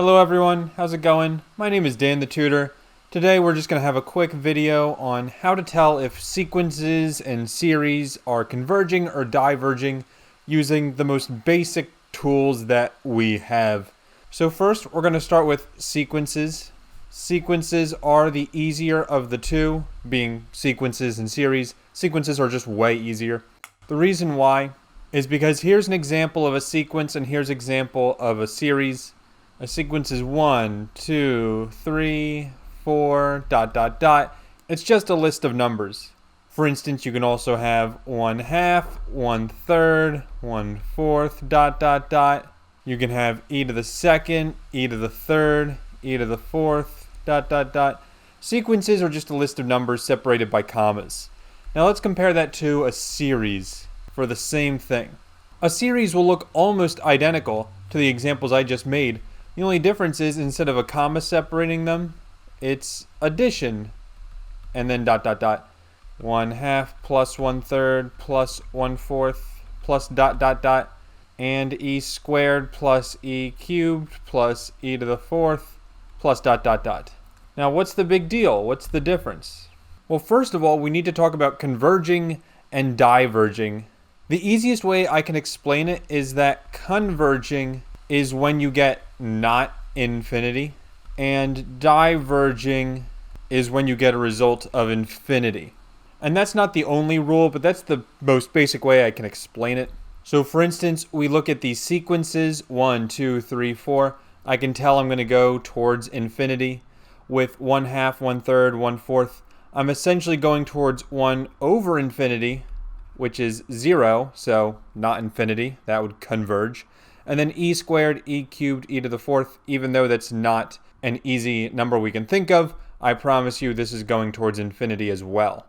Hello everyone, how's it going? My name is Dan the Tutor. Today we're just going to have a quick video on how to tell if sequences and series are converging or diverging using the most basic tools that we have. So first we're going to start with sequences. Sequences are the easier of the two, being sequences and series. Sequences are just way easier. The reason why is because here's an example of a sequence and here's an example of a series. A sequence is 1, 2, 3, 4, ... It's just a list of numbers. For instance, you can also have 1/2, 1/3, 1/4, ... You can have e to the second, e to the third, e to the fourth, ... Sequences are just a list of numbers separated by commas. Now let's compare that to a series for the same thing. A series will look almost identical to the examples I just made. The only difference is instead of a comma separating them, it's addition, and then ... 1/2 plus 1/3 plus 1/4 plus ... and e squared plus e cubed plus e to the fourth plus ... Now what's the big deal? What's the difference? Well, first of all, we need to talk about converging and diverging. The easiest way I can explain it is that converging is when you get not infinity, and diverging is when you get a result of infinity. And that's not the only rule, but that's the most basic way I can explain it. So for instance, we look at these sequences, 1, 2, 3, 4. I can tell I'm going to go towards infinity. With 1/2, 1/3, 1/4, I'm essentially going towards 1 over infinity, which is 0, so not infinity. That would converge. And then e squared, e cubed, e to the fourth, even though that's not an easy number we can think of, I promise you this is going towards infinity as well.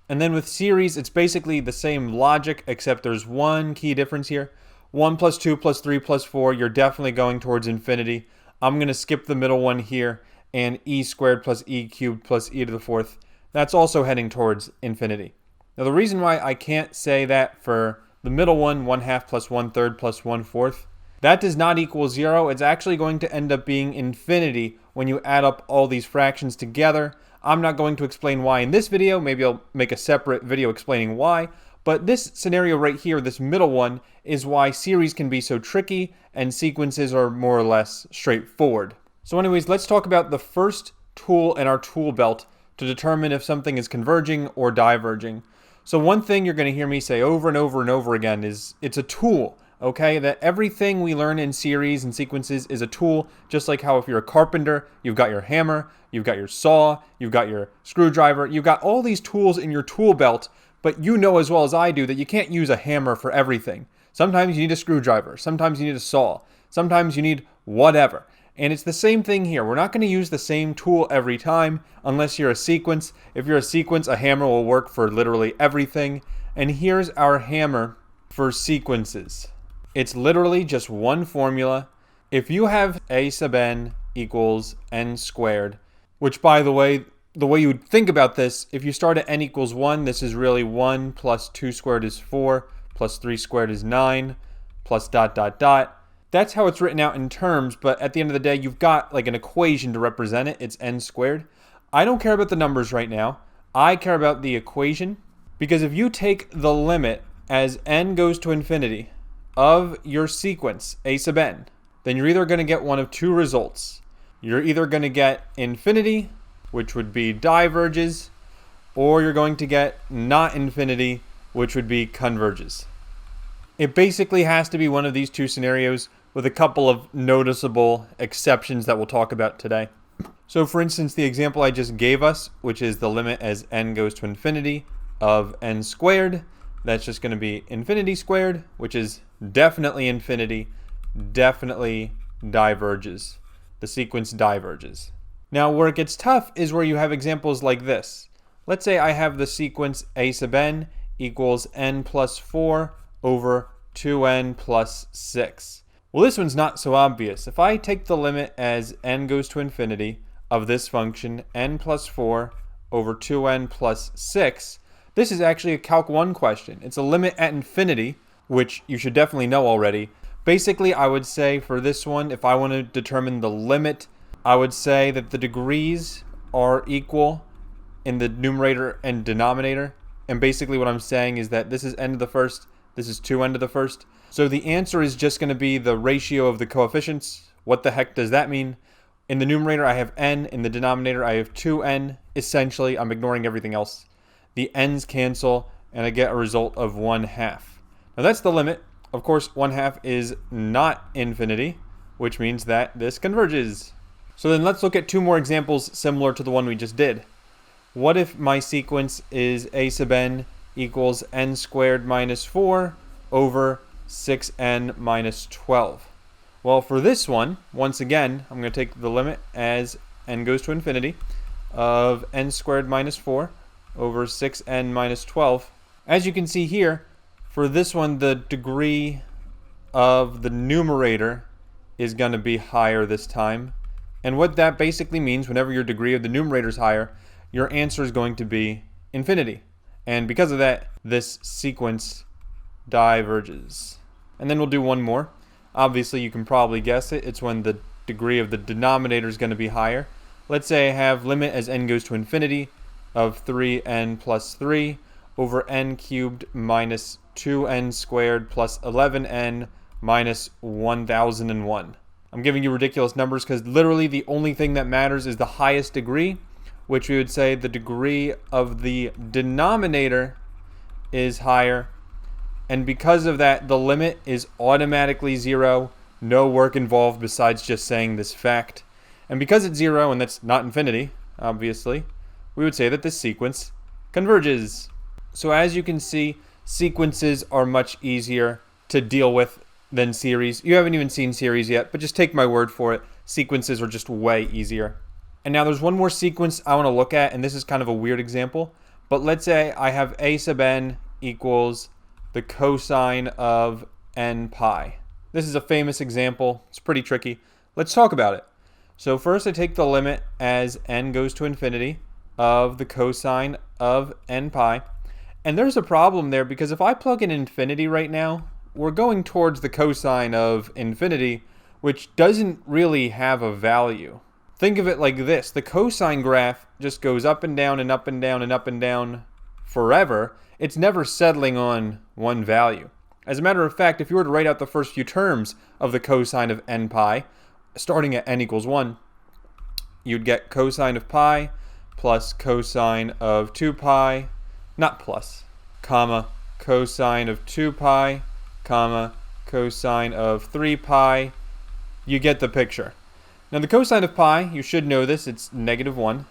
And then with series, it's basically the same logic, except there's one key difference here. 1 plus 2 plus 3 plus 4, you're definitely going towards infinity. I'm going to skip the middle one here, and e squared plus e cubed plus e to the fourth, that's also heading towards infinity. Now the reason why I can't say that for the middle one, 1/2 plus 1/3 plus 1/4, that does not equal 0. It's actually going to end up being infinity when you add up all these fractions together. I'm not going to explain why in this video. Maybe I'll make a separate video explaining why. But this scenario right here, this middle one, is why series can be so tricky and sequences are more or less straightforward. So anyways, let's talk about the first tool in our tool belt to determine if something is converging or diverging. So one thing you're going to hear me say over and over and over again is it's a tool. Okay, that everything we learn in series and sequences is a tool, just like how if you're a carpenter, you've got your hammer, you've got your saw, you've got your screwdriver, you've got all these tools in your tool belt, but you know as well as I do that you can't use a hammer for everything. Sometimes you need a screwdriver, sometimes you need a saw, sometimes you need whatever. And it's the same thing here. We're not going to use the same tool every time unless you're a sequence. If you're a sequence, a hammer will work for literally everything. And here's our hammer for sequences. It's literally just one formula. If you have a sub n equals n squared, which by the way you would think about this, if you start at n equals 1, this is really 1 plus 2 squared is 4, plus 3 squared is 9, plus ... That's how it's written out in terms, but at the end of the day, you've got like an equation to represent it. It's n squared. I don't care about the numbers right now. I care about the equation, because if you take the limit as n goes to infinity of your sequence, a sub n, then you're either going to get one of two results. You're either going to get infinity, which would be diverges, or you're going to get not infinity, which would be converges. It basically has to be one of these two scenarios with a couple of noticeable exceptions that we'll talk about today. So for instance, the example I just gave us, which is the limit as n goes to infinity of n squared, that's just going to be infinity squared, which is definitely infinity, definitely diverges. The sequence diverges. Now where it gets tough is where you have examples like this. Let's say I have the sequence a sub n equals n plus 4 over 2n plus 6. Well, this one's not so obvious. If I take the limit as n goes to infinity of this function, n plus 4 over 2n plus 6, this is actually a Calc 1 question. It's a limit at infinity, which you should definitely know already, Basically, I would say for this one, if I want to determine the limit, I would say that the degrees are equal in the numerator and denominator. And basically what I'm saying is that this is n to the first, this is 2n to the first. So the answer is just going to be the ratio of the coefficients. What the heck does that mean? In the numerator, I have n. In the denominator, I have 2n. Essentially, I'm ignoring everything else. The n's cancel, and I get a result of 1/2. Now that's the limit. Of course, 1/2 is not infinity, which means that this converges. So then let's look at two more examples similar to the one we just did. What if my sequence is a sub n equals n squared minus 4 over 6n minus 12? Well, for this one, once again, I'm going to take the limit as n goes to infinity of n squared minus 4 over 6n minus 12. As you can see here, for this one, the degree of the numerator is going to be higher this time. And what that basically means, whenever your degree of the numerator is higher, your answer is going to be infinity. And because of that, this sequence diverges. And then we'll do one more. Obviously, you can probably guess it. It's when the degree of the denominator is going to be higher. Let's say I have limit as n goes to infinity of 3n plus 3 over n cubed minus 2n squared plus 11n minus 1001. I'm giving you ridiculous numbers because literally the only thing that matters is the highest degree, which we would say the degree of the denominator is higher. And because of that, the limit is automatically 0. No work involved besides just saying this fact. And because it's 0, and that's not infinity, obviously, we would say that this sequence converges. So as you can see, sequences are much easier to deal with than series. You haven't even seen series yet, but just take my word for it. Sequences are just way easier. And now there's one more sequence I want to look at, and this is kind of a weird example. But let's say I have a sub n equals the cosine of n pi. This is a famous example. It's pretty tricky. Let's talk about it. So first I take the limit as n goes to infinity of the cosine of n pi. And there's a problem there because if I plug in infinity right now, we're going towards the cosine of infinity, which doesn't really have a value. Think of it like this. The cosine graph just goes up and down and up and down and up and down forever. It's never settling on one value. As a matter of fact, if you were to write out the first few terms of the cosine of n pi, starting at n equals 1, you'd get cosine of pi plus cosine of 2 pi, not plus, comma, cosine of 2 pi, comma, cosine of 3 pi. You get the picture. Now the cosine of pi, you should know this, it's -1.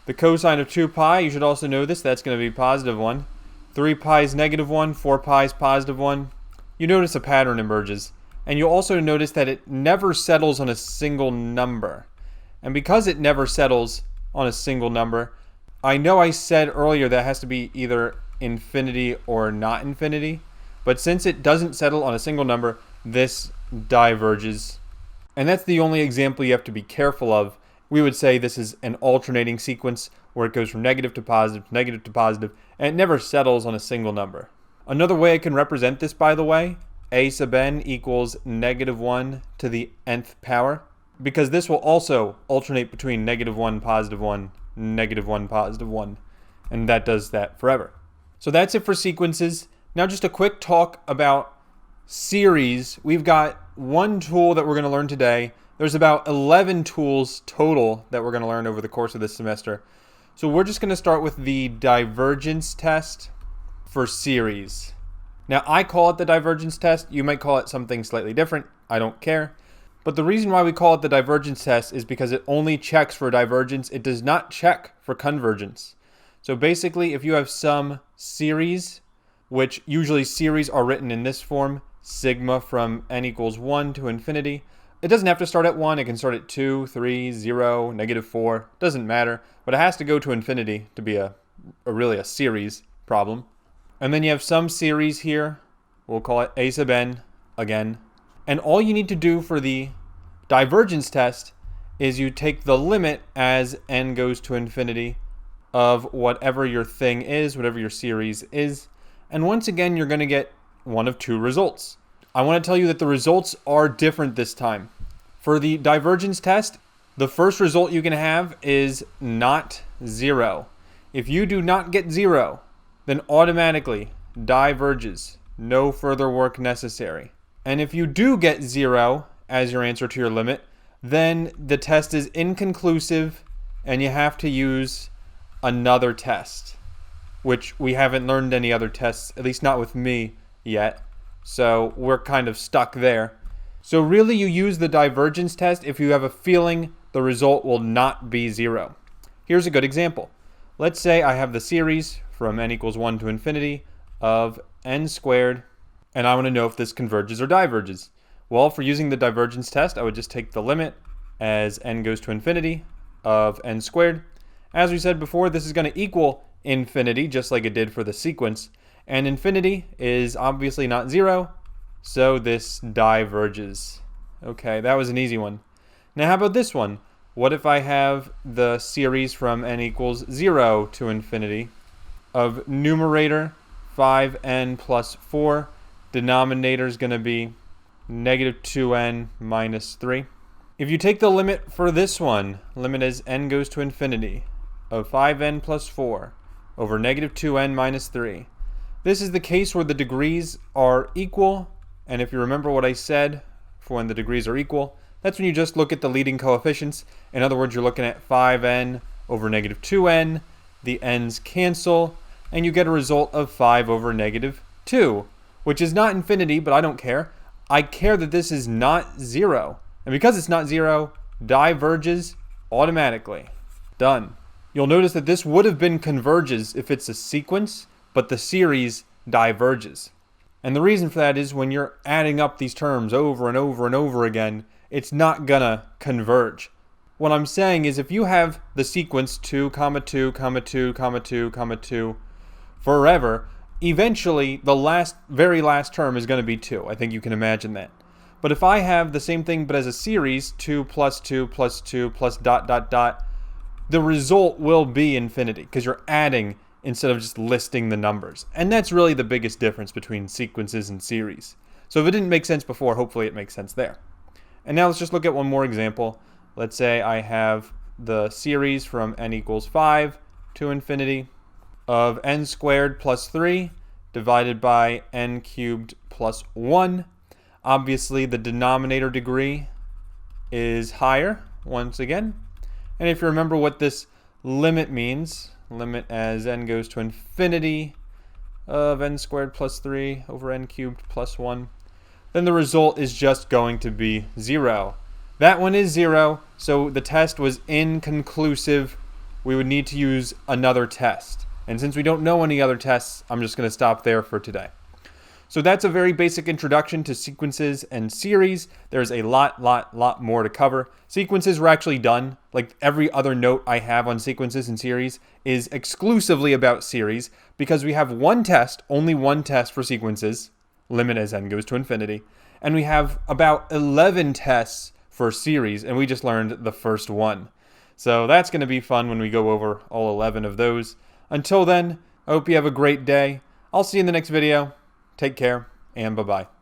The cosine of 2 pi, you should also know this, that's going to be +1. 3 pi is -1, 4 pi is +1. You notice a pattern emerges. And you'll also notice that it never settles on a single number. And because it never settles on a single number, I know I said earlier that it has to be either infinity or not infinity. But since it doesn't settle on a single number, this diverges. And that's the only example you have to be careful of. We would say this is an alternating sequence where it goes from negative to positive, and it never settles on a single number. Another way I can represent this, by the way, a sub n equals -1 to the nth power, because this will also alternate between -1, +1, -1, +1, and that does that forever. So that's it for sequences. Now just a quick talk about series. We've got one tool that we're going to learn today. There's about 11 tools total that we're going to learn over the course of this semester. So we're just going to start with the divergence test for series. Now I call it the divergence test. You might call it something slightly different. I don't care. But the reason why we call it the divergence test is because it only checks for divergence. It does not check for convergence. So basically, if you have some series, which usually series are written in this form, sigma from n equals 1 to infinity. It doesn't have to start at 1. It can start at 2, 3, 0, -4. Doesn't matter. But it has to go to infinity to be really a series problem. And then you have some series here. We'll call it a sub n again. And all you need to do for the divergence test is you take the limit as n goes to infinity of whatever your thing is, whatever your series is. And once again, you're going to get one of two results. I want to tell you that the results are different this time. For the divergence test, the first result you can have is not 0. If you do not get 0, then automatically diverges. No further work necessary. And if you do get 0 as your answer to your limit, then the test is inconclusive and you have to use another test, which we haven't learned any other tests, at least not with me yet. So we're kind of stuck there. So really you use the divergence test if you have a feeling the result will not be 0. Here's a good example. Let's say I have the series from n equals 1 to infinity of n squared, and I want to know if this converges or diverges. Well, for using the divergence test, I would just take the limit as n goes to infinity of n squared. As we said before, this is going to equal infinity, just like it did for the sequence. And infinity is obviously not 0, so this diverges. Okay, that was an easy one. Now how about this one? What if I have the series from n equals 0 to infinity of numerator 5n plus 4, denominator is going to be negative 2n minus 3. If you take the limit for this one, limit as n goes to infinity of 5n plus 4 over negative 2n minus 3, this is the case where the degrees are equal, and if you remember what I said for when the degrees are equal, that's when you just look at the leading coefficients. In other words, you're looking at 5n over negative 2n, the n's cancel, and you get a result of 5 over negative 2, which is not infinity, but I don't care. I care that this is not 0. And because it's not 0, diverges automatically. Done. You'll notice that this would have been converges if it's a sequence, but the series diverges. And the reason for that is when you're adding up these terms over and over and over again, it's not gonna converge. What I'm saying is if you have the sequence 2, 2, 2, 2, 2 forever, eventually the very last term is going to be 2. I think you can imagine that. But if I have the same thing but as a series, 2 plus 2 plus 2 plus dot dot dot, the result will be infinity because you're adding instead of just listing the numbers. And that's really the biggest difference between sequences and series. So if it didn't make sense before, hopefully it makes sense there. And now let's just look at one more example. Let's say I have the series from n equals 5 to infinity of n squared plus 3 divided by n cubed plus 1. Obviously, the denominator degree is higher, once again. And if you remember what this limit means, limit as n goes to infinity of n squared plus 3 over n cubed plus 1, then the result is just going to be 0. That one is 0, so the test was inconclusive. We would need to use another test. And since we don't know any other tests, I'm just going to stop there for today. So that's a very basic introduction to sequences and series. There's a lot more to cover. Sequences were actually done. Like every other note I have on sequences and series is exclusively about series because we have one test, only one test for sequences, limit as n goes to infinity. And we have about 11 tests for series, and we just learned the first one. So that's going to be fun when we go over all 11 of those. Until then, I hope you have a great day. I'll see you in the next video. Take care, and bye-bye.